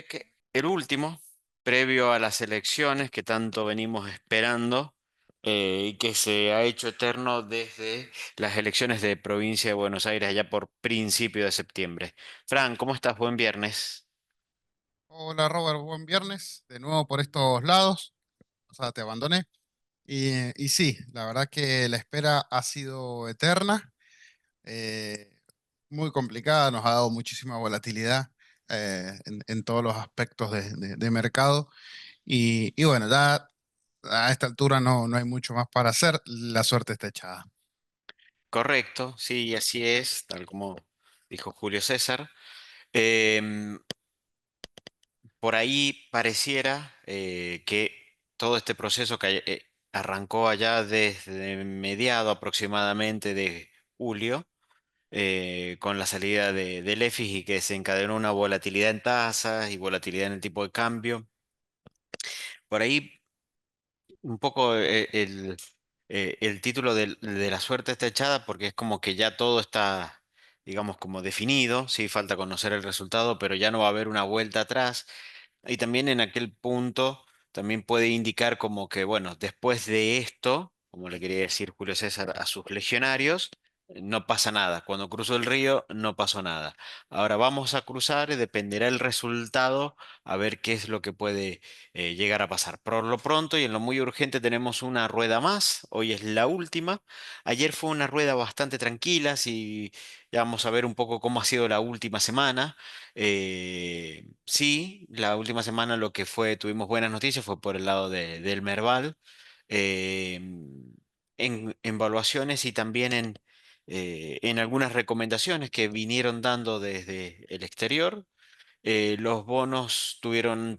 TEC, el último, previo a las elecciones que tanto venimos esperando y que se ha hecho eterno desde las elecciones de provincia de Buenos Aires allá por principio de septiembre. Fran, ¿cómo estás? Buen viernes. Hola Robert, buen viernes, de nuevo por estos lados, o sea, te abandoné. Y sí, la verdad que la espera ha sido eterna, eh, muy complicada, nos ha dado muchísima volatilidad en todos los aspectos de mercado. Y bueno, ya a esta altura no hay mucho más para hacer, la suerte está echada. Correcto, sí, así es, tal como dijo Julio César. Em, por ahí pareciera que todo este proceso que arrancó allá desde mediado aproximadamente de julio, con la salida del EFIS y que desencadenó una volatilidad en tasas y volatilidad en el tipo de cambio. Por ahí un poco el título de la suerte está echada porque es como que ya todo está, digamos, como definido, sí, falta conocer el resultado, pero ya no va a haber una vuelta atrás. Y también en aquel punto también puede indicar como que, bueno, después de esto, como le quería decir Julio César a sus legionarios, no pasa nada. Cuando cruzó el río, no pasó nada. Ahora vamos a cruzar y dependerá el resultado a ver qué es lo que puede llegar a pasar. Por lo pronto y en lo muy urgente tenemos una rueda más. Hoy es la última. Ayer fue una rueda bastante tranquila, y ya vamos a ver un poco cómo ha sido la última semana. Sí, la última semana lo que fue, tuvimos buenas noticias, fue por el lado del Merval, eh, en valuaciones y también en algunas recomendaciones que vinieron dando desde el exterior. Los bonos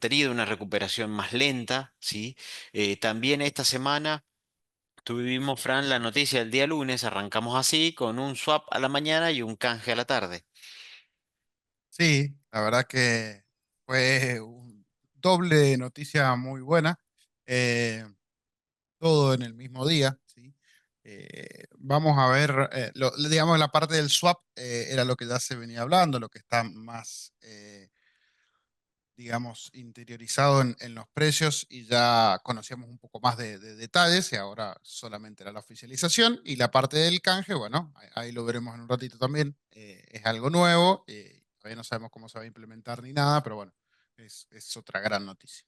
tenido una recuperación más lenta, ¿sí? También esta semana tuvimos, Fran, la noticia del día lunes, arrancamos así, con un swap a la mañana y un canje a la tarde. Sí, la verdad que fue un doble noticia muy buena. Eh, Todo en el mismo día, ¿sí? Vamos a ver, digamos, la parte del swap era lo que ya se venía hablando, lo que está más, digamos, interiorizado en los precios y ya conocíamos un poco más de detalles y ahora solamente era la oficialización y la parte del canje, bueno, ahí lo veremos en un ratito también, es algo nuevo, todavía no sabemos cómo se va a implementar ni nada, pero bueno, es otra gran noticia.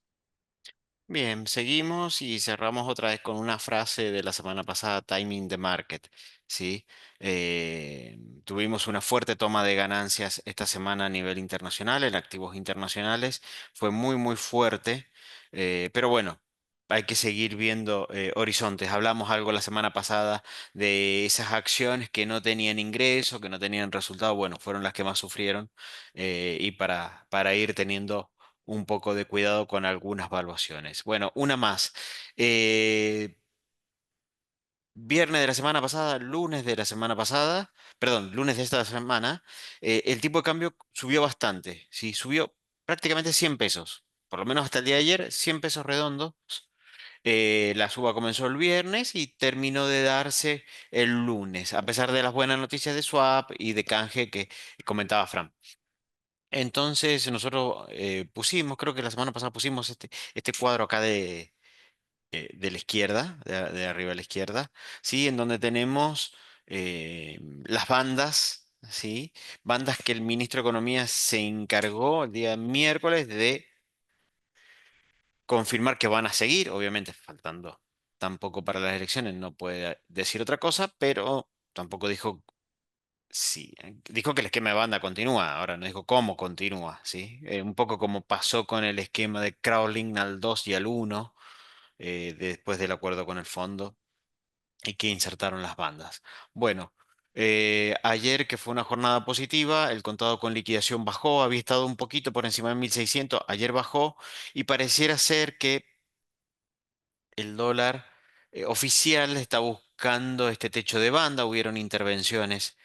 Bien, seguimos y cerramos otra vez con una frase de la semana pasada, timing the market, ¿sí? Tuvimos una fuerte toma de ganancias esta semana a nivel internacional, en activos internacionales, fue muy, muy fuerte, pero bueno, hay que seguir viendo horizontes. Hablamos algo la semana pasada de esas acciones que no tenían ingreso, que no tenían resultado, bueno, fueron las que más sufrieron y para ir teniendo un poco de cuidado con algunas valuaciones. Bueno, una más. Eh, Viernes de la semana pasada, lunes de la semana pasada, perdón, lunes de esta semana, el tipo de cambio subió bastante, sí, subió prácticamente 100 pesos. Por lo menos hasta el día de ayer, 100 pesos redondos. La suba comenzó el viernes y terminó de darse el lunes, a pesar de las buenas noticias de swap y de canje que comentaba Fran. Entonces nosotros pusimos, creo que la semana pasada pusimos este cuadro acá de la izquierda, de arriba a la izquierda, ¿sí? En donde tenemos las bandas, ¿sí? Bandas que el ministro de Economía se encargó el día miércoles de confirmar que van a seguir, obviamente faltando tampoco para las elecciones, no puede decir otra cosa, pero tampoco dijo. Sí, dijo que el esquema de banda continúa, ahora no dijo cómo continúa, ¿sí? Un poco como pasó con el esquema de crawling al 2 y al uno, después del acuerdo con el fondo, y que insertaron las bandas. Bueno, ayer que fue una jornada positiva, el contado con liquidación bajó, había estado un poquito por encima de 1.600, ayer bajó y pareciera ser que el dólar oficial está buscando este techo de banda. Hubieron intervenciones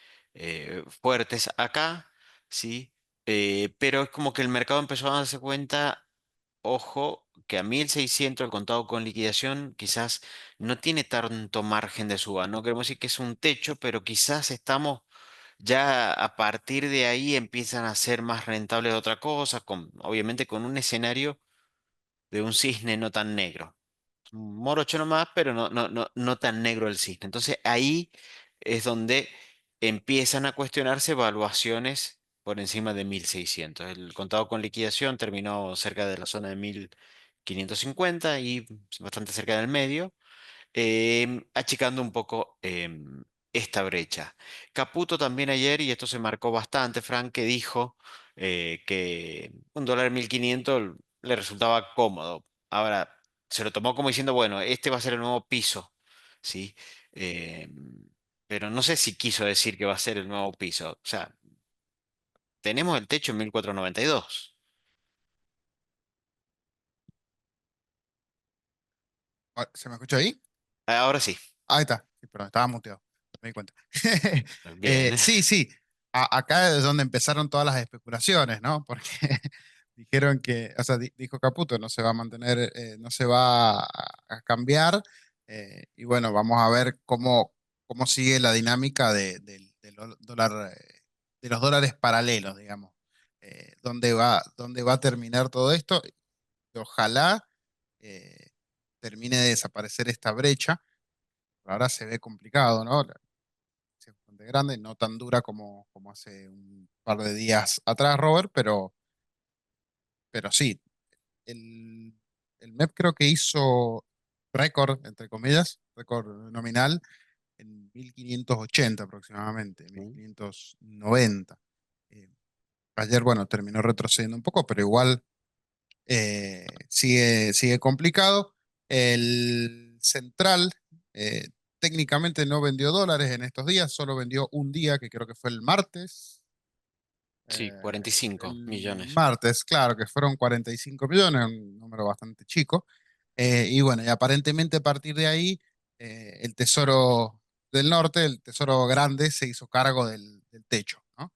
fuertes acá, ¿sí? Pero es como que el mercado empezó a darse cuenta, ojo, que a 1.600 el contado con liquidación quizás no tiene tanto margen de suba. No queremos decir que es un techo, pero quizás estamos Ya a partir de ahí empiezan a ser más rentables otra cosa, obviamente con un escenario de un cisne no tan negro. Un morocho nomás, pero no tan negro el cisne. Entonces ahí es donde empiezan a cuestionarse evaluaciones por encima de 1.600. El contado con liquidación terminó cerca de la zona de 1.550 y bastante cerca del medio, achicando un poco esta brecha. Caputo también ayer, y esto se marcó bastante, Frank, que dijo que un dólar 1.500 le resultaba cómodo. Ahora, se lo tomó como diciendo, bueno, este va a ser el nuevo piso, ¿sí? Pero no sé si quiso decir que va a ser el nuevo piso. O sea, tenemos el techo en 1.492. Ah, ¿se me escucha ahí? Ahora sí. Ahí está. Sí, perdón, estaba muteado. Me di cuenta. Bien. Sí, sí. Acá es donde empezaron todas las especulaciones, ¿no? Porque dijeron que, o sea, dijo Caputo, no se va a mantener, no se va a cambiar. Y bueno, vamos a ver cómo sigue la dinámica del dólar, de los dólares paralelos, digamos. ¿Dónde va a terminar todo esto? Y ojalá eh, termine de desaparecer esta brecha. Ahora se ve complicado, ¿no? Es bastante grande, no tan dura como hace un par de días atrás, Robert, pero sí, el, el MEP creo que hizo récord, entre comillas, récord nominal en 1580 aproximadamente, 1590. Eh, Ayer, bueno, terminó retrocediendo un poco, pero igual sigue complicado. El central técnicamente no vendió dólares en estos días, solo vendió un día, que creo que fue el martes. Sí, 45 El millones. martes, claro, que fueron 45 millones, un número bastante chico. Y bueno, y aparentemente a partir de ahí, el Tesoro del Norte, el Tesoro Grande, se hizo cargo del techo, ¿no?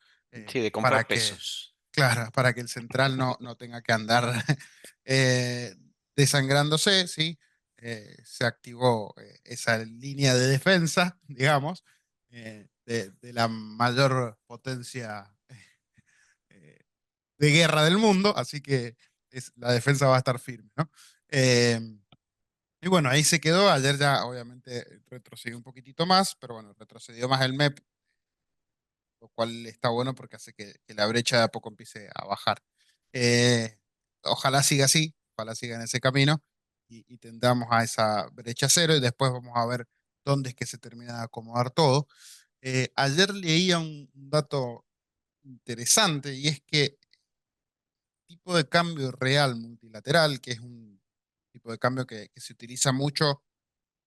Sí, de Para comprar que, pesos. claro, para que el central no tenga que andar eh, desangrándose, ¿sí? Se activó esa línea de defensa, digamos, de la mayor potencia eh, de guerra del mundo, así que la defensa va a estar firme, ¿no? Eh, y bueno, ahí se quedó. Ayer ya obviamente retrocedió un poquitito más, pero bueno, retrocedió más el MEP, lo cual está bueno porque hace que la brecha de a poco empiece a bajar. Eh, Ojalá siga así, ojalá siga en ese camino y tendamos a esa brecha cero y después vamos a ver dónde es que se termina de acomodar todo. Ayer leía un dato interesante y es que tipo de cambio real multilateral, que es un tipo de cambio que se utiliza mucho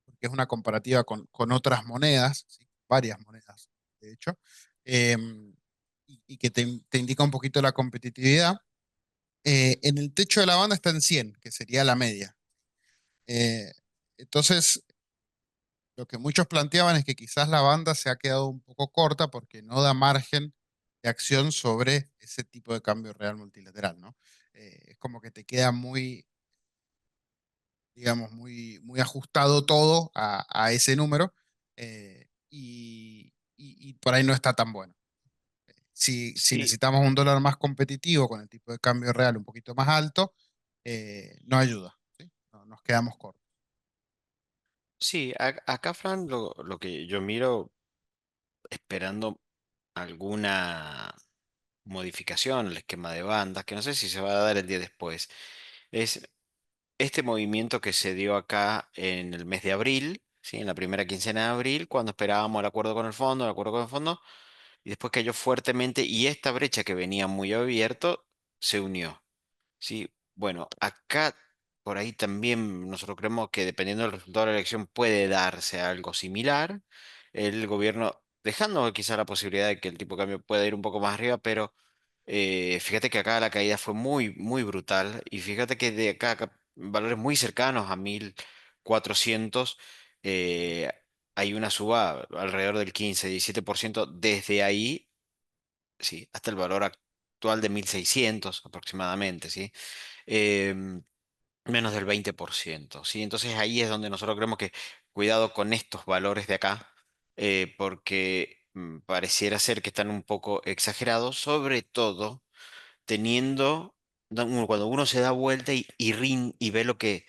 porque es una comparativa con otras monedas, ¿sí? Varias monedas, de hecho, eh, y que te indica un poquito la competitividad. En el techo de la banda está en 100, que sería la media. Eh, entonces, lo que muchos planteaban es que quizás la banda se ha quedado un poco corta porque no da margen de acción sobre ese tipo de cambio real multilateral, ¿no? Es como que te queda muy, digamos, muy ajustado todo a ese número y por ahí no está tan bueno. Si Sí, necesitamos un dólar más competitivo con el tipo de cambio real un poquito más alto, no ayuda, ¿sí? Nos quedamos cortos. sí, acá, Fran, lo que yo miro esperando alguna modificación al esquema de bandas, que no sé si se va a dar el día después, es este movimiento que se dio acá en el mes de abril, ¿sí? En la primera quincena de abril, cuando esperábamos el acuerdo con el fondo, y después cayó fuertemente y esta brecha que venía muy abierto se unió. Sí, bueno, acá por ahí también nosotros creemos que dependiendo del resultado de la elección puede darse algo similar. El gobierno, dejando quizá la posibilidad de que el tipo de cambio pueda ir un poco más arriba, pero fíjate que acá la caída fue muy, muy brutal y fíjate que de acá, valores muy cercanos a 1.400 eh, hay una suba alrededor del 15-17% desde ahí, sí, hasta el valor actual de 1.600 aproximadamente, ¿sí? em, Menos del 20%, ¿sí? Entonces ahí es donde nosotros creemos que cuidado con estos valores de acá, porque pareciera ser que están un poco exagerados, sobre todo teniendo, cuando uno se da vuelta y ve lo que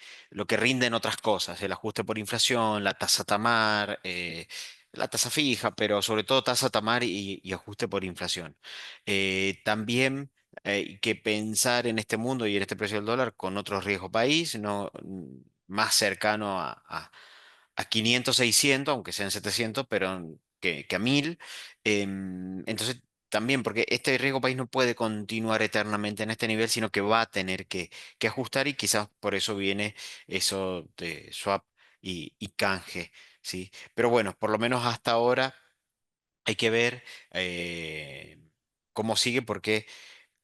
rinden otras cosas, el ajuste por inflación, la tasa Tamar, la tasa fija, pero sobre todo tasa Tamar y ajuste por inflación. También hay que pensar en este mundo y en este precio del dólar con otro riesgo país, no, más cercano a 500, 600, aunque sean 700, pero que a 1000. Entonces, también, porque este riesgo país no puede continuar eternamente en este nivel, sino que va a tener que ajustar y quizás por eso viene eso de swap y canje, ¿sí? Pero bueno, por lo menos hasta ahora hay que ver cómo sigue, porque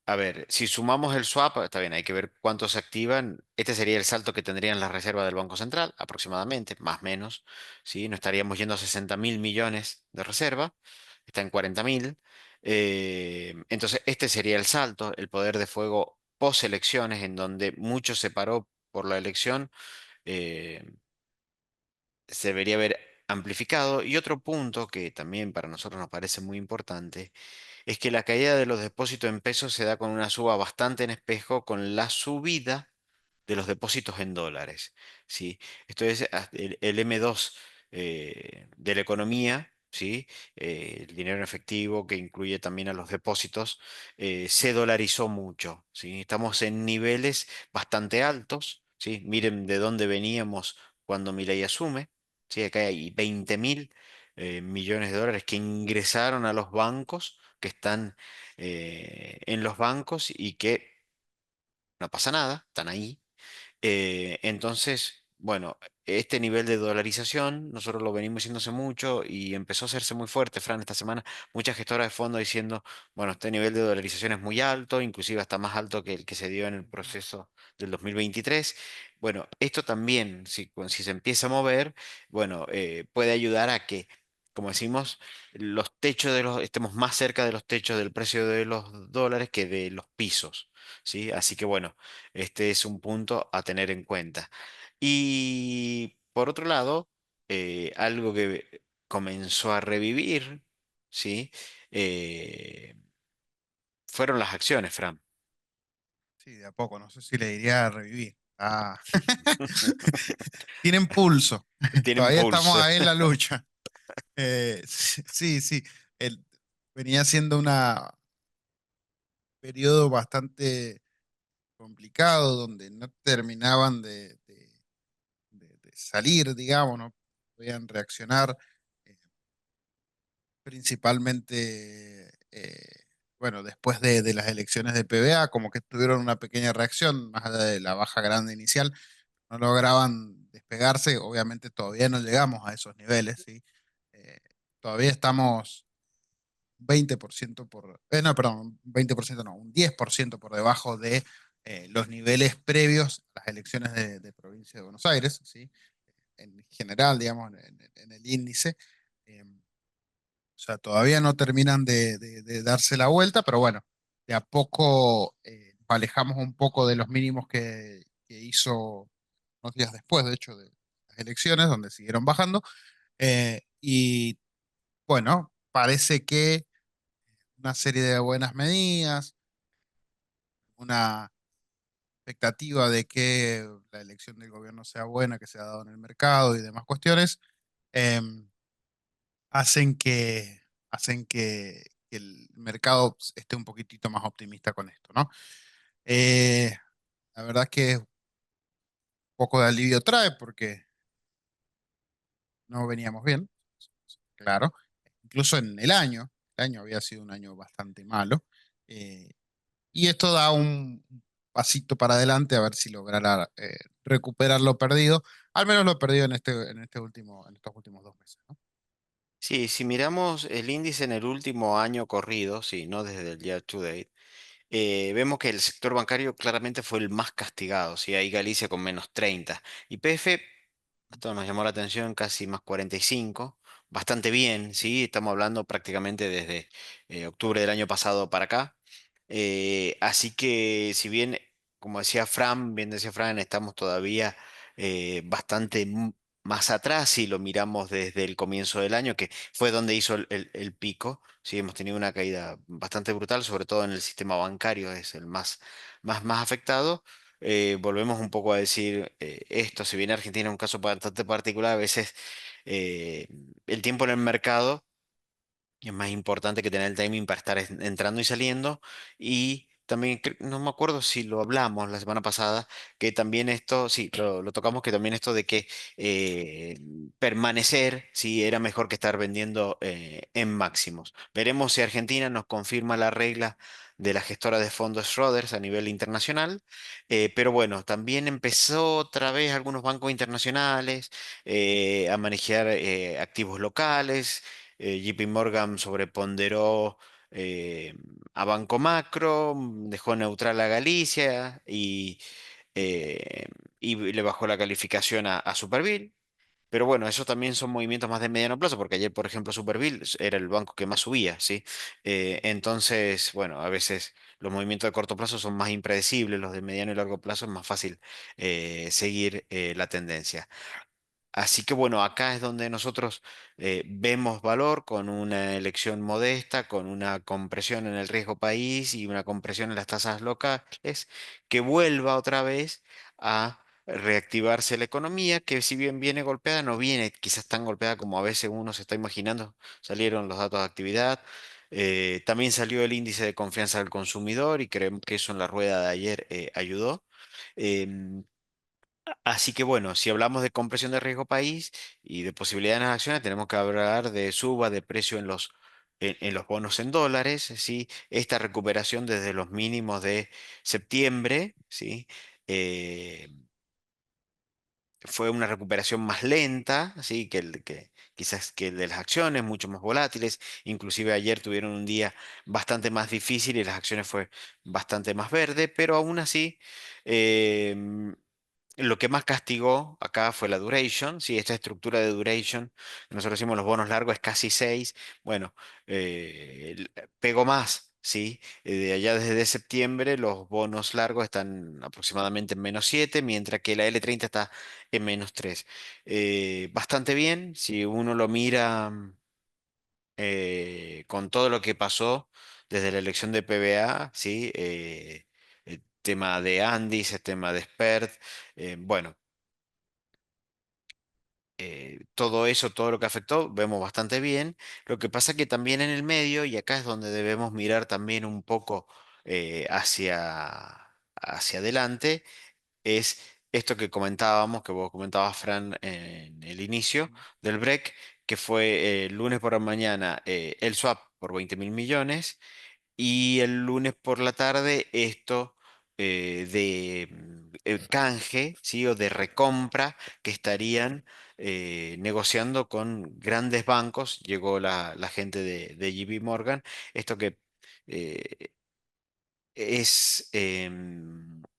a ver, si sumamos el swap, está bien, hay que ver cuántos se activan. Este sería el salto que tendrían las reservas del Banco Central, aproximadamente, más o menos. ¿Sí? No estaríamos yendo a 60.000 millones de reserva, está en 40.000. Entonces, este sería el salto, el poder de fuego post elecciones, en donde mucho se paró por la elección, eh, se debería haber amplificado. Y otro punto que también para nosotros nos parece muy importante es que la caída de los depósitos en pesos se da con una suba bastante en espejo con la subida de los depósitos en dólares. ¿Sí? Esto es el M2 de la economía. ¿Sí? El dinero en efectivo que incluye también a los depósitos se dolarizó mucho. ¿Sí? Estamos en niveles bastante altos. ¿Sí? Miren de dónde veníamos cuando Milei asume. ¿Sí? Acá hay 20.000 millones de dólares que ingresaron a los bancos, que están en los bancos y que no pasa nada, están ahí. Entonces, bueno, este nivel de dolarización nosotros lo venimos diciendo hace mucho y empezó a hacerse muy fuerte, Fran, esta semana. Muchas gestoras de fondos diciendo, bueno, este nivel de dolarización es muy alto, inclusive hasta más alto que el que se dio en el proceso del 2023. Bueno, esto también, si se empieza a mover, bueno, puede ayudar a que, como decimos, los techos estemos más cerca de los techos del precio de los dólares que de los pisos, ¿sí? Así que bueno. Este es un punto a tener en cuenta. Y por otro lado, algo que comenzó a revivir, ¿sí? Eh, fueron las acciones, Fran. Sí, de a poco, no sé si le diría revivir. Ah, tienen pulso, Tienen todavía estamos pulso. ahí en la lucha. Sí, sí, el- venía siendo un periodo bastante complicado donde no terminaban de salir, digamos, no podían reaccionar, eh, principalmente, bueno, después de las elecciones de PBA, como que tuvieron una pequeña reacción, más allá de la baja grande inicial, no lograban despegarse, obviamente todavía no llegamos a esos niveles, ¿sí? Eh, Todavía estamos 20% no, perdón, 20% no, un 10% por debajo de los niveles previos a las elecciones de provincia de Buenos Aires, ¿sí? En general, digamos, en el índice. O sea, todavía no terminan de darse la vuelta, pero bueno, de a poco nos alejamos un poco de los mínimos que hizo unos días después, de hecho, de las elecciones, donde siguieron bajando. Y bueno, parece que una serie de buenas medidas, una expectativa de que la elección del gobierno sea buena, que se ha dado en el mercado y demás cuestiones, eh, hacen que el mercado esté un poquitito más optimista con esto, ¿no? Eh, la verdad es que un poco de alivio trae porque no veníamos bien, claro. Incluso en el año había sido un año bastante malo. eh, y esto da un pasito para adelante a ver si logrará recuperar lo perdido, al menos lo perdido en estos últimos 2 meses, ¿no? Sí, si miramos el índice en el último año corrido, sí, no desde el year to date, vemos que el sector bancario claramente fue el más castigado, ¿sí? Ahí Galicia con -30. Y PF, esto nos llamó la atención, casi +45, bastante bien, ¿sí? Estamos hablando prácticamente desde octubre del año pasado para acá. Así que si bien, como decía Fran, bien decía Fran, estamos todavía bastante más atrás, si lo miramos desde el comienzo del año, que fue donde hizo el pico, sí, hemos tenido una caída bastante brutal, sobre todo en el sistema bancario, es el más afectado. Volvemos un poco a decir esto, si bien Argentina es un caso bastante particular, a veces eh, el tiempo en el mercado es más importante que tener el timing para estar entrando y saliendo. Y también, no me acuerdo si lo hablamos la semana pasada, que también esto, sí, lo tocamos, que también esto de que eh, permanecer, sí, era mejor que estar vendiendo en máximos. Veremos si Argentina nos confirma la regla de la gestora de fondos Schroders a nivel internacional. Pero bueno, también empezó otra vez algunos bancos internacionales a manejar activos locales. JP Morgan sobreponderó eh, a Banco Macro, dejó neutral a Galicia eh, y le bajó la calificación a Superville. Pero bueno, esos también son movimientos más de mediano plazo, porque ayer, por ejemplo, Superville era el banco que más subía, ¿sí? Entonces, bueno, a veces los movimientos de corto plazo son más impredecibles, los de mediano y largo plazo es más fácil seguir la tendencia. Así que bueno, acá es donde nosotros vemos valor con una elección modesta, con una compresión en el riesgo país y una compresión en las tasas locales, que vuelva otra vez a reactivarse la economía, que si bien viene golpeada, no viene quizás tan golpeada como a veces uno se está imaginando. Salieron los datos de actividad, también salió el índice de confianza del consumidor y creemos que eso en la rueda de ayer ayudó. Em, Así que bueno, si hablamos de compresión de riesgo país y de posibilidades en las acciones, tenemos que hablar de suba de precio en los bonos en dólares, ¿sí? Esta recuperación desde los mínimos de septiembre, ¿sí? Eh, Fue una recuperación más lenta, ¿sí? Que quizás que el de las acciones, mucho más volátiles. Inclusive ayer tuvieron un día bastante más difícil y las acciones fue bastante más verde, pero aún así... em, lo que más castigó acá fue la duration, sí, esta estructura de duration, que nosotros decimos los bonos largos es casi 6, bueno, pegó más, sí, de allá desde septiembre los bonos largos están aproximadamente en -7, mientras que la L30 está en -3. Bastante bien, si uno lo mira con todo lo que pasó desde la elección de PBA, sí, el tema de Andis, el tema de Spert, bueno todo eso, todo lo que afectó, vemos bastante bien. Lo que pasa que también en el medio, y acá es donde debemos mirar también un poco hacia adelante, es esto que comentábamos, que vos comentabas, Fran, en el inicio Ujú. del break, que fue el lunes por la mañana el swap por 20.000 millones. Y el lunes por la tarde esto de canje, ¿sí? O de recompra que estarían negociando con grandes bancos. Llegó la gente de JP Morgan. Esto que eh, es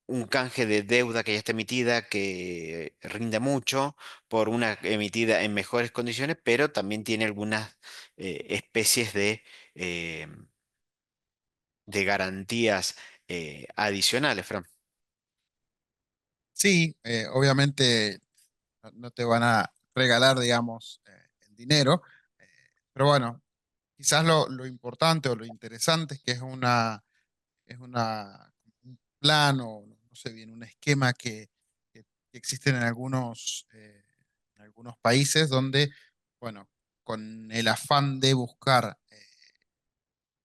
un canje de deuda que ya está emitida, que rinde mucho por una emitida en mejores condiciones, pero también tiene algunas especies em, de garantías adicionales, Fran. Sí, obviamente no te van a regalar, digamos, el dinero, eh, pero bueno, quizás lo importante o lo interesante es que es un plan o no sé bien, un esquema que existen en algunos países donde, bueno, con el afán de buscar,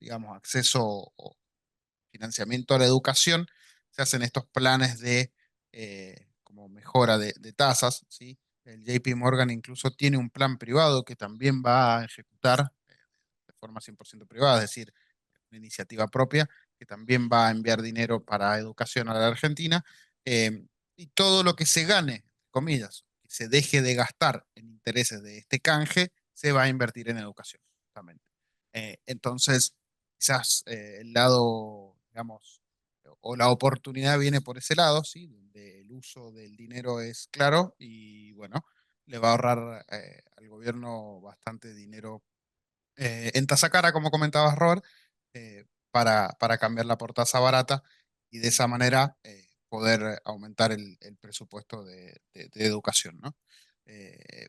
digamos, acceso o financiamiento a la educación, se hacen estos planes de como mejora de tasas, ¿sí? El JP Morgan incluso tiene un plan privado que también va a ejecutar de forma 100% privada, es decir, una iniciativa propia que también va a enviar dinero para educación a la Argentina. Y todo lo que se gane, entre comillas, que se deje de gastar en intereses de este canje, se va a invertir en educación, justamente. Entonces, quizás el lado, digamos, o la oportunidad viene por ese lado, ¿sí? Donde el uso del dinero es claro y bueno, le va a ahorrar al gobierno bastante dinero en tasa cara, como comentabas, Robert, para cambiarla por tasa barata y de esa manera poder aumentar el presupuesto de educación, ¿no? Eh,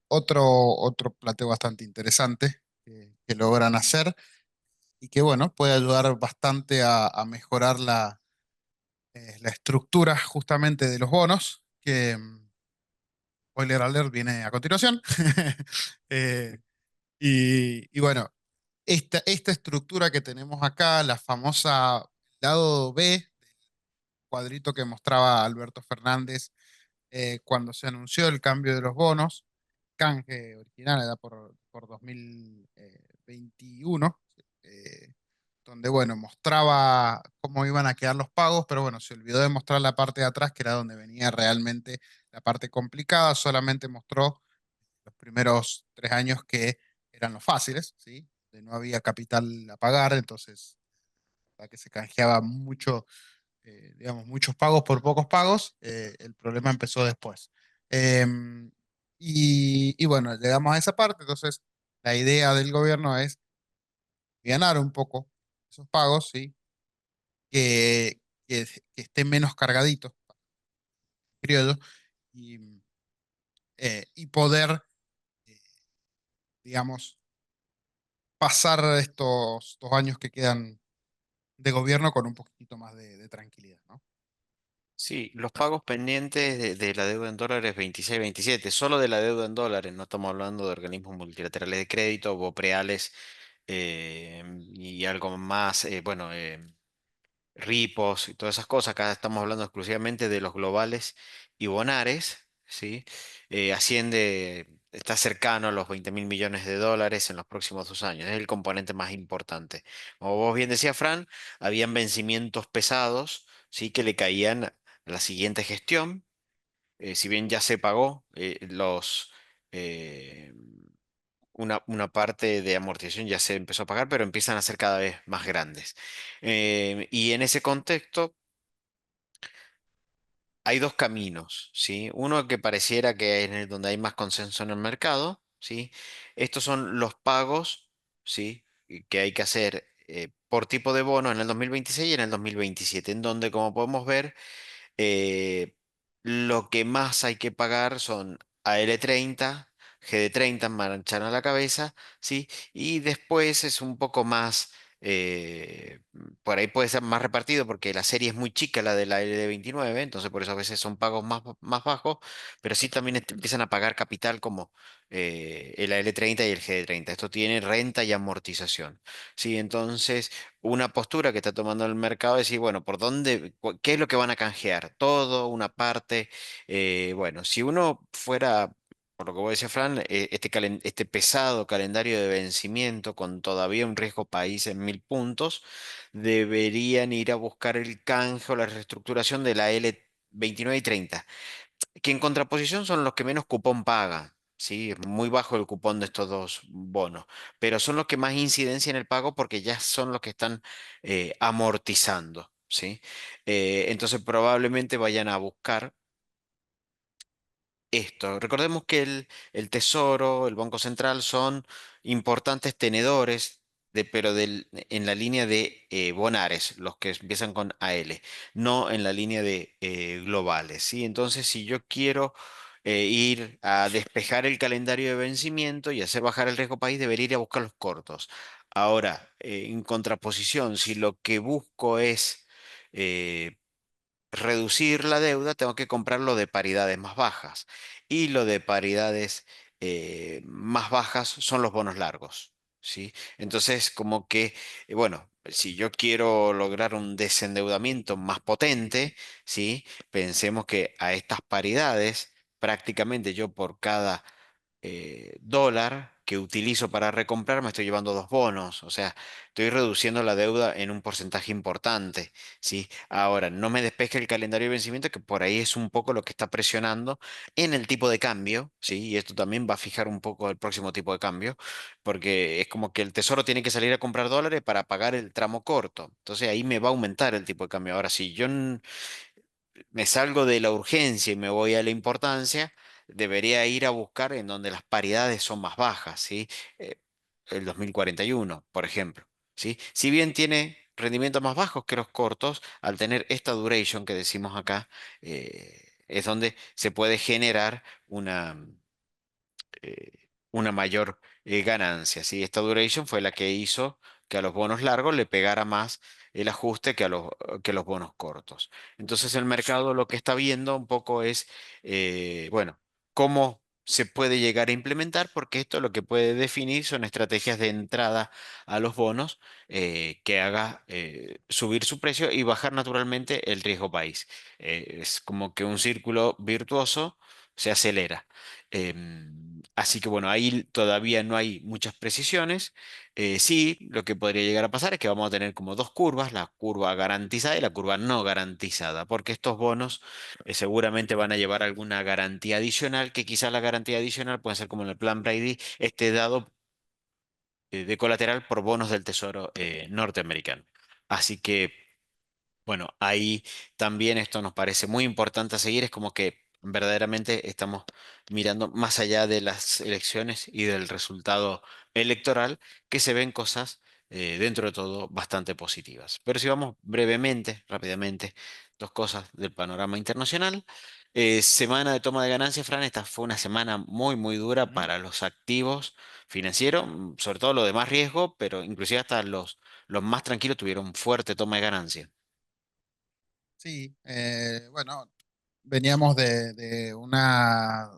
otro planteo bastante interesante que logran hacer y que, bueno, puede ayudar bastante a mejorar la estructura justamente de los bonos, que spoiler alert viene a continuación. Eh, y bueno, esta estructura que tenemos acá, la famosa lado B, cuadrito que mostraba Alberto Fernández cuando se anunció el cambio de los bonos, canje original era por 2021, eh, donde, bueno, mostraba cómo iban a quedar los pagos, pero bueno, se olvidó de mostrar la parte de atrás, que era donde venía realmente la parte complicada, solamente mostró los primeros 3 años que eran los fáciles, ¿sí? De no había capital a pagar, entonces la que se canjeaba mucho, digamos, muchos pagos por pocos pagos, el problema empezó después. Em, y bueno, llegamos a esa parte, entonces la idea del gobierno es ganar un poco esos pagos, ¿sí? Que, que estén menos cargaditos, periodo, y, y poder, eh, digamos, pasar estos 2 años que quedan de gobierno con un poquito más de tranquilidad, ¿no? Sí, los pagos pendientes de la deuda en dólares 26, 27, solo de la deuda en dólares, no estamos hablando de organismos multilaterales de crédito, BOPREALES y algo más, bueno, ripos y todas esas cosas. Acá estamos hablando exclusivamente de los globales y bonares, ¿sí? Está cercano a los 20.000 millones de dólares en los próximos 2 años. Es el componente más importante. Como vos bien decías, Fran, habían vencimientos pesados, ¿sí? Que le caían a la siguiente gestión. Si bien ya se pagó eh, una parte de amortización ya se empezó a pagar, pero empiezan a ser cada vez más grandes. Y en ese contexto hay dos caminos, ¿sí? Uno que pareciera que es donde hay más consenso en el mercado, ¿sí? Estos son los pagos, ¿sí? Que hay que hacer por tipo de bono en el 2026 y en el 2027, en donde, como podemos ver, eh, lo que más hay que pagar son AL30, GD30, manchan a la cabeza, ¿sí? Y después es un poco más, por ahí puede ser más repartido porque la serie es muy chica, la de la LD29, entonces por eso a veces son pagos más bajos, pero sí también empiezan a pagar capital como el AL30 y el GD30. Esto tiene renta y amortización, ¿sí? Entonces una postura que está tomando el mercado es decir, bueno, ¿qué es lo que van a canjear? ¿Todo, una parte? Bueno, si uno fuera, por lo que vos decías, Fran, este pesado calendario de vencimiento con todavía un riesgo país en 1.000 puntos, deberían ir a buscar el canje o la reestructuración de la L29 y 30 que en contraposición son los que menos cupón pagan. Sí, es muy bajo el cupón de estos dos bonos, pero son los que más incidencia en el pago porque ya son los que están amortizando, ¿sí? Entonces probablemente vayan a buscar esto. Recordemos que el Tesoro, el Banco Central son importantes tenedores, pero en la línea de bonares, los que empiezan con AL, no en la línea de globales, ¿sí? Entonces, si yo quiero ir a despejar el calendario de vencimiento y hacer bajar el riesgo país, debería ir a buscar los cortos. Ahora, en contraposición, si lo que busco es reducir la deuda, tengo que comprar lo de paridades más bajas. Y lo de paridades más bajas son los bonos largos, ¿sí? Entonces, como que, bueno, si yo quiero lograr un desendeudamiento más potente, ¿sí? Pensemos que a estas paridades, prácticamente yo por cada dólar que utilizo para recomprar, me estoy llevando dos bonos, o sea, estoy reduciendo la deuda en un porcentaje importante, ¿sí? Ahora, no me despeje el calendario de vencimiento, que por ahí es un poco lo que está presionando en el tipo de cambio, ¿sí? Y esto también va a fijar un poco el próximo tipo de cambio, porque es como que el tesoro tiene que salir a comprar dólares para pagar el tramo corto, entonces ahí me va a aumentar el tipo de cambio. Ahora, si yo me salgo de la urgencia y me voy a la importancia, debería ir a buscar en donde las paridades son más bajas, ¿sí? Eh, el 2041, por ejemplo, ¿sí? Si bien tiene rendimientos más bajos que los cortos, al tener esta duration que decimos acá, es donde se puede generar una mayor ganancia. ¿Sí? Esta duration fue la que hizo que a los bonos largos le pegara más el ajuste que a los bonos cortos. Entonces el mercado lo que está viendo un poco es, bueno, cómo se puede llegar a implementar, porque esto lo que puede definir son estrategias de entrada a los bonos que haga subir su precio y bajar naturalmente el riesgo país. Es como que un círculo virtuoso se acelera. Así que bueno, ahí todavía no hay muchas precisiones. Sí, lo que podría llegar a pasar es que vamos a tener como dos curvas, la curva garantizada y la curva no garantizada, porque estos bonos seguramente van a llevar alguna garantía adicional, que quizás la garantía adicional puede ser como en el plan Brady, esté dado de colateral por bonos del Tesoro norteamericano. Así que bueno, ahí también esto nos parece muy importante a seguir, es como que verdaderamente estamos mirando más allá de las elecciones y del resultado electoral, que se ven cosas dentro de todo bastante positivas. Pero si vamos brevemente, rápidamente, dos cosas del panorama internacional. Semana de toma de ganancias, Fran, esta fue una semana muy, muy dura Ujú. para los activos financieros, sobre todo los de más riesgo, pero inclusive hasta los más tranquilos tuvieron fuerte toma de ganancias. Sí, bueno, veníamos de una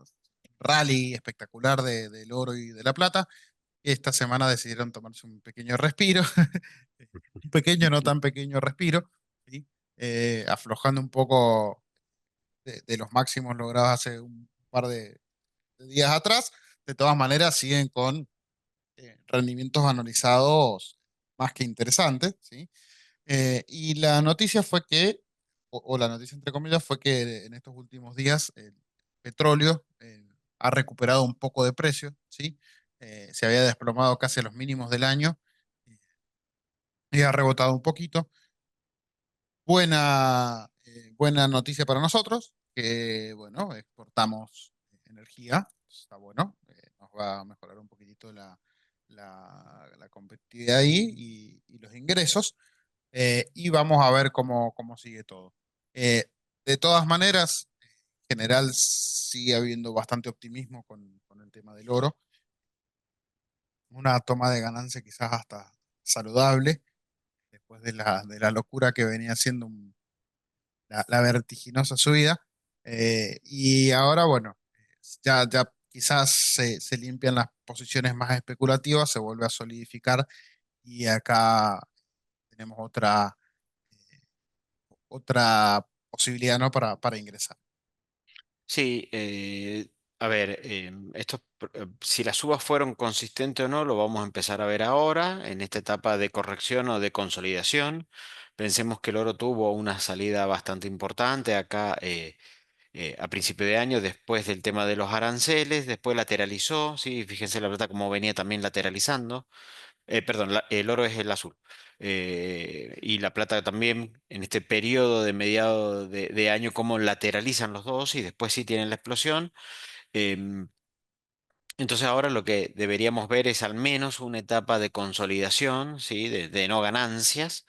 rally espectacular del oro y de la plata. Esta semana decidieron tomarse un pequeño respiro, un pequeño, no tan pequeño respiro, ¿sí? Aflojando un poco de los máximos logrados hace un par de días atrás. De todas maneras, siguen con rendimientos anualizados más que interesantes, ¿sí? Y la noticia fue que, o la noticia entre comillas, fue que en estos últimos días el petróleo ha recuperado un poco de precio, ¿sí? Se había desplomado casi a los mínimos del año y ha rebotado un poquito. Buena noticia para nosotros, que bueno, exportamos energía, está bueno, nos va a mejorar un poquitito la competitividad ahí y los ingresos, y vamos a ver cómo sigue todo. Eh, de todas maneras, en general sigue habiendo bastante optimismo con el tema del oro, una toma de ganancia quizás hasta saludable, después de la locura que venía siendo la vertiginosa subida. Y ahora, bueno, ya quizás se limpian las posiciones más especulativas, se vuelve a solidificar y acá tenemos otra posibilidad, ¿no? para ingresar. Sí, a ver, si las subas fueron consistentes o no, lo vamos a empezar a ver ahora, en esta etapa de corrección o de consolidación. Pensemos que el oro tuvo una salida bastante importante acá a principio de año, después del tema de los aranceles, después lateralizó, sí, fíjense la plata como venía también lateralizando. Perdón, el oro es el azul. Y la plata también en este periodo de mediado de año, como lateralizan los dos y después sí tienen la explosión. Em, entonces ahora lo que deberíamos ver es al menos una etapa de consolidación, ¿sí? De no ganancias.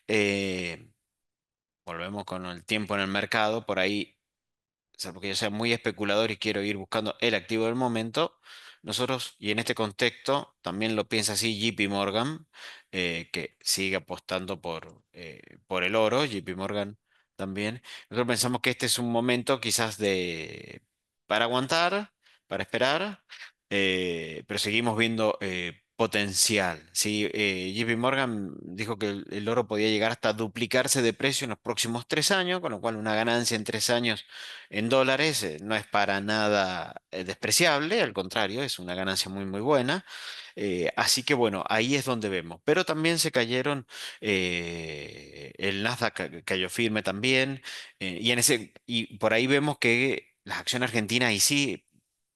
Eh, Volvemos con el tiempo en el mercado, por ahí salvo que yo sea muy especulador y quiero ir buscando el activo del momento, nosotros, y en este contexto, también lo piensa así JP Morgan, que sigue apostando por el oro, JP Morgan también. Nosotros pensamos que este es un momento quizás para aguantar, para esperar, pero seguimos viendo potencial. ¿Sí? JP Morgan dijo que el oro podía llegar hasta duplicarse de precio en los próximos 3 años, con lo cual una ganancia en 3 años en dólares no es para nada despreciable, al contrario, es una ganancia muy, muy buena. Así que bueno, ahí es donde vemos. Pero también se cayeron, el Nasdaq cayó firme también, y por ahí vemos que las acciones argentinas ahí sí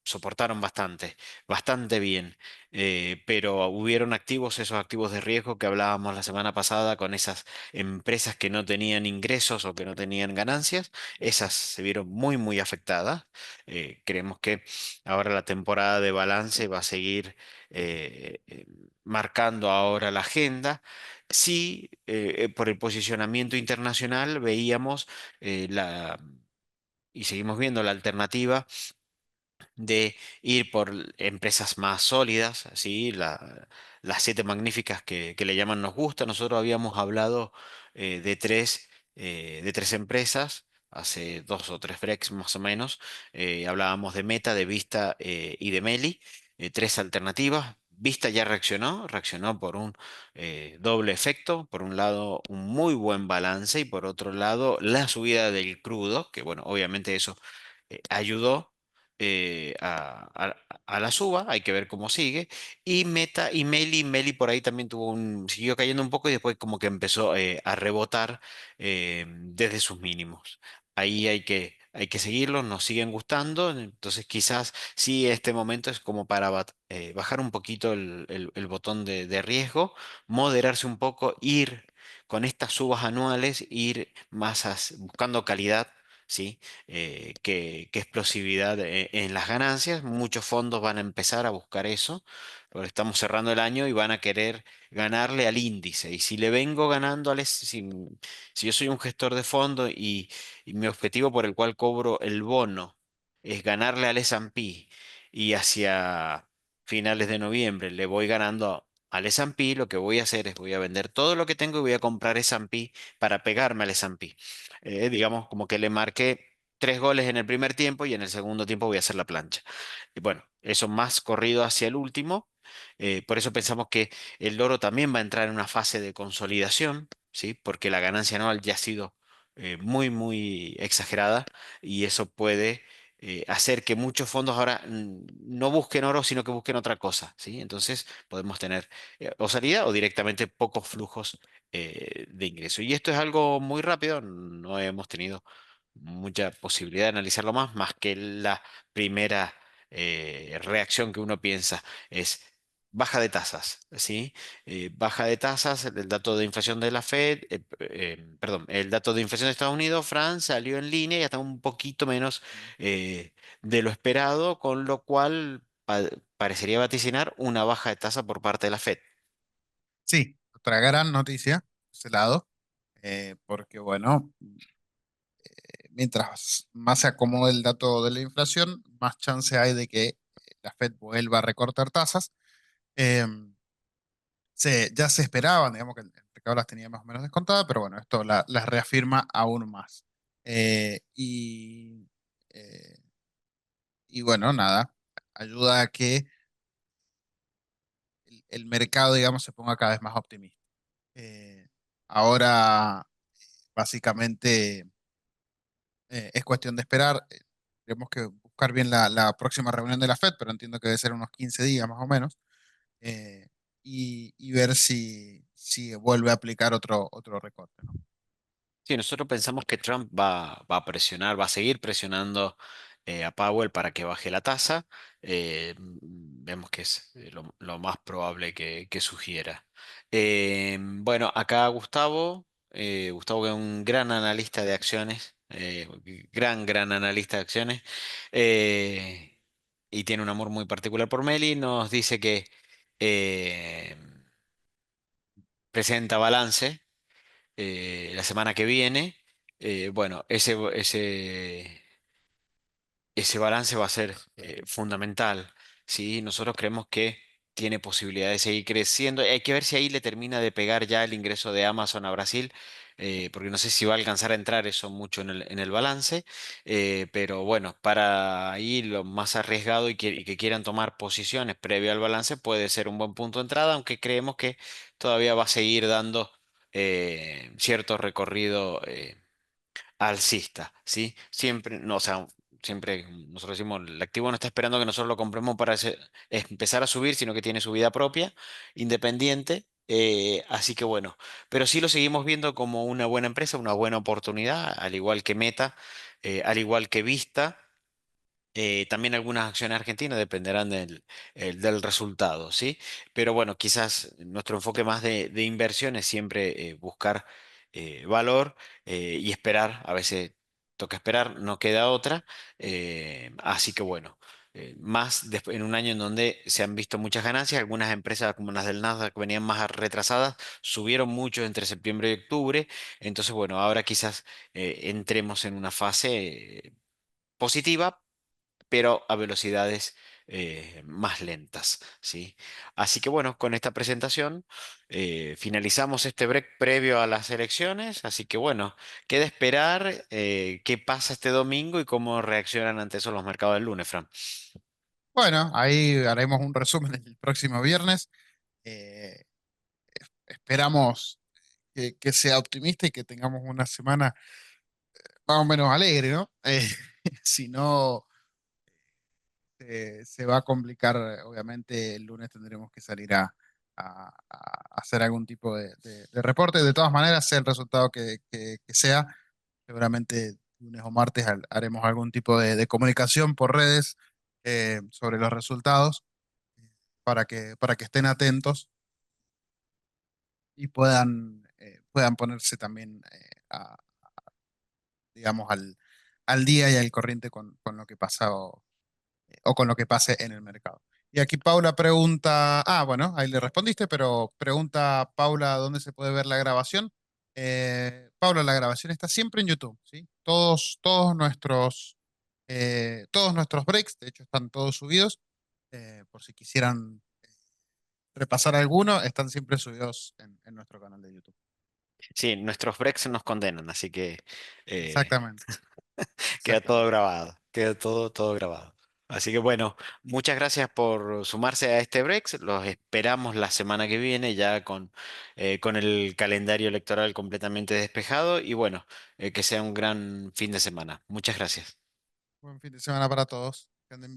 soportaron bastante, bastante bien. Pero hubieron activos, esos activos de riesgo que hablábamos la semana pasada con esas empresas que no tenían ingresos o que no tenían ganancias, esas se vieron muy, muy afectadas. Creemos que ahora la temporada de balance va a seguir marcando ahora la agenda. Sí, por el posicionamiento internacional veíamos y seguimos viendo la alternativa de ir por empresas más sólidas, así las siete magníficas que le llaman nos gusta. Nosotros habíamos hablado de tres empresas. Hace dos o tres breaks más o menos, hablábamos de Meta, de Vista y de Meli, tres alternativas. Vista ya reaccionó por un doble efecto. Por un lado, un muy buen balance y por otro lado, la subida del crudo, que bueno, obviamente eso ayudó a la suba, hay que ver cómo sigue. Y Meta y Meli por ahí también siguió cayendo un poco y después como que empezó a rebotar desde sus mínimos. Ahí hay que seguirlo, nos siguen gustando, entonces quizás sí este momento es como para bajar un poquito el botón de riesgo, moderarse un poco, ir con estas subas anuales, ir más buscando calidad. ¿Sí? Que explosividad en las ganancias. Muchos fondos van a empezar a buscar eso, porque estamos cerrando el año y van a querer ganarle al índice. Y si le vengo ganando si yo soy un gestor de fondo y mi objetivo por el cual cobro el bono es ganarle al S&P y hacia finales de noviembre le voy ganando al S&P, lo que voy a hacer es voy a vender todo lo que tengo y voy a comprar S&P para pegarme al S&P. Digamos, como que le marqué tres goles en el primer tiempo y en el segundo tiempo voy a hacer la plancha. Y bueno, eso más corrido hacia el último. Por eso pensamos que el oro también va a entrar en una fase de consolidación, ¿sí? Porque la ganancia anual ya ha sido muy exagerada y eso puede hacer que muchos fondos ahora no busquen oro, sino que busquen otra cosa, ¿sí? Entonces podemos tener o salida o directamente pocos flujos de ingreso. Y esto es algo muy rápido, no hemos tenido mucha posibilidad de analizarlo más que la primera reacción que uno piensa es baja de tasas, ¿sí? Baja de tasas, el dato de inflación de la Fed, perdón, el dato de inflación de Estados Unidos, Francia, salió en línea y está un poquito menos eh, de lo esperado, con lo cual parecería vaticinar una baja de tasa por parte de la Fed. Sí, otra gran noticia, por ese lado, porque bueno, mientras más se acomode el dato de la inflación, más chance hay de que la Fed vuelva a recortar tasas. Eh, ya se esperaban, digamos que el mercado las tenía más o menos descontadas, pero bueno, esto las reafirma aún más. Eh, y, eh, y bueno, nada, ayuda a que el mercado, digamos, se ponga cada vez más optimista. Ahora, básicamente, es cuestión de esperar. Tenemos que buscar bien la próxima reunión de la Fed, pero entiendo que debe ser unos 15 días más o menos, eh, y ver si vuelve a aplicar otro recorte, ¿no? Sí, nosotros pensamos que Trump va a presionar, va a seguir presionando a Powell para que baje la tasa. Vemos que es lo más probable que sugiera. Bueno, acá Gustavo, Gustavo que es un gran analista de acciones, gran analista de acciones, y tiene un amor muy particular por Meli, nos dice que eh, presenta balance la semana que viene. Bueno, ese balance va a ser fundamental, ¿sí? Nosotros creemos que tiene posibilidad de seguir creciendo. Hay que ver si ahí le termina de pegar ya el ingreso de Amazon a Brasil, porque no sé si va a alcanzar a entrar eso mucho en el balance. Pero bueno, para ahí lo más arriesgado y que quieran tomar posiciones previo al balance puede ser un buen punto de entrada, aunque creemos que todavía va a seguir dando cierto recorrido. Alcista, ¿sí? Siempre, no, o sea, siempre nosotros decimos, el activo no está esperando que nosotros lo compremos para empezar a subir, sino que tiene su vida propia, independiente. Así que bueno, pero sí lo seguimos viendo como una buena empresa, una buena oportunidad, al igual que Meta, al igual que Vista. También algunas acciones argentinas dependerán del resultado, ¿sí? Pero bueno, quizás nuestro enfoque más de inversión es siempre buscar valor y esperar. A veces toca esperar, no queda otra. Así que bueno, en un año en donde se han visto muchas ganancias, algunas empresas como las del Nasdaq que venían más retrasadas subieron mucho entre septiembre y octubre. Entonces, bueno, ahora quizás entremos en una fase positiva, pero a velocidades más lentas, ¿sí? Así que bueno, con esta presentación finalizamos este break previo a las elecciones, así que bueno, queda esperar qué pasa este domingo y cómo reaccionan ante eso los mercados del lunes, Fran. Bueno, ahí haremos un resumen el próximo viernes. Eh, Esperamos que sea optimista y que tengamos una semana más o menos alegre, ¿no? Si no, se va a complicar, obviamente el lunes tendremos que salir a hacer algún tipo de reporte. De todas maneras, sea el resultado que sea, seguramente lunes o martes haremos algún tipo de comunicación por redes sobre los resultados para que estén atentos y puedan ponerse también digamos, al día y al corriente con lo que pasa o con lo que pase en el mercado. Y aquí Paula pregunta, bueno, ahí le respondiste, pero pregunta Paula dónde se puede ver la grabación. Paula, la grabación está siempre en YouTube, ¿sí? Todos nuestros breaks, de hecho, están todos subidos. Por si quisieran repasar alguno, están siempre subidos en nuestro canal de YouTube. Sí, nuestros breaks nos condenan, así que eh, Exactamente, queda todo exactamente. grabado, queda todo grabado. Así que bueno, muchas gracias por sumarse a este break. Los esperamos la semana que viene ya con el calendario electoral completamente despejado y bueno, que sea un gran fin de semana. Muchas gracias. Buen fin de semana para todos. Que anden